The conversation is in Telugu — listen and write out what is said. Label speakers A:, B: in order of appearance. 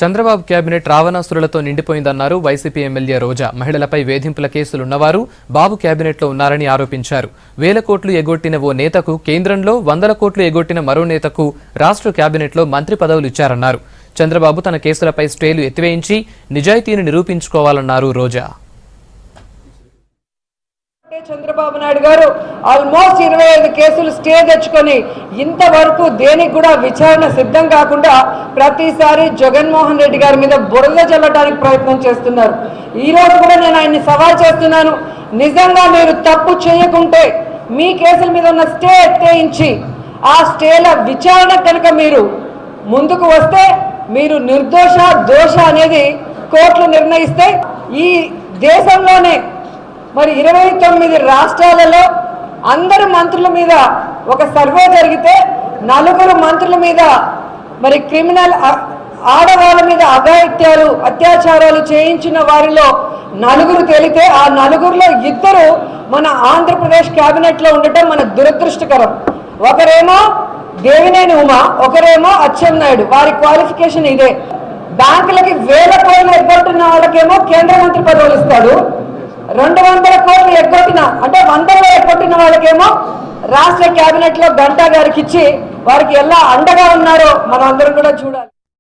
A: చంద్రబాబు కేబినెట్ రావణాసురులతో నిండిపోయిందన్నారు వైసీపీ ఎమ్మెల్యే రోజా. మహిళలపై వేధింపుల కేసులున్నవారు బాబు కేబినెట్లో ఉన్నారని ఆరోపించారు. వేల కోట్లు ఎగొట్టిన ఓ నేతకు కేంద్రంలో 100 కోట్లు ఎగొట్టిన మరో నేతకు రాష్ట్ర కేబినెట్లో మంత్రి పదవులు ఇచ్చారన్నారు. చంద్రబాబు తన కేసులపై స్టేలు ఎత్తివేయించి నిజాయితీని నిరూపించుకోవాలన్నారు రోజా.
B: చంద్రబాబు నాయుడు గారు ఆల్మోస్ట్ 25 కేసులు స్టే తెచ్చుకొని ఇంతవరకు దేనికి కూడా విచారణ సిద్ధం కాకుండా ప్రతిసారి జగన్మోహన్ రెడ్డి గారి మీద బురద చల్లడానికి ప్రయత్నం చేస్తున్నారు. ఈ రోజు కూడా నేను ఆయన్ని సవాల్ చేస్తున్నాను. నిజంగా మీరు తప్పు చేయకుంటే మీ కేసుల మీద ఉన్న స్టే ఎత్తేయించి ఆ స్టేల విచారణ కనుక మీరు ముందుకు వస్తే మీరు నిర్దోష దోష అనేది కోర్టులు నిర్ణయిస్తే ఈ దేశంలోనే మరి 29 రాష్ట్రాలలో అందరు మంత్రుల మీద ఒక సర్వే జరిగితే 4 మంత్రుల మీద మరి క్రిమినల్ ఆడవాళ్ళ మీద అఘాయిత్యాలు అత్యాచారాలు చేయించిన వారిలో 4 తేలితే ఆ 4లో 2 మన ఆంధ్రప్రదేశ్ కేబినెట్లో ఉండటం మన దురదృష్టకరం. ఒకరేమో దేవినేని ఉమా, ఒకరేమో అచ్చెన్నాయుడు. వారి క్వాలిఫికేషన్ ఇదే. బ్యాంకులకి వేల కోట్లు ఎగ్గొట్టిన వాళ్ళకేమో కేంద్ర మంత్రి పదవులు ఇస్తాడు. 200 కోట్లు ఎగ్గొట్టిన అంటే 100లో ఎగ్గొట్టిన వాళ్ళకేమో రాష్ట్ర కేబినెట్ లో గంటా గారికి ఇచ్చి వారికి ఎలా అండగా ఉన్నారో మనం అందరం కూడా చూడాలి.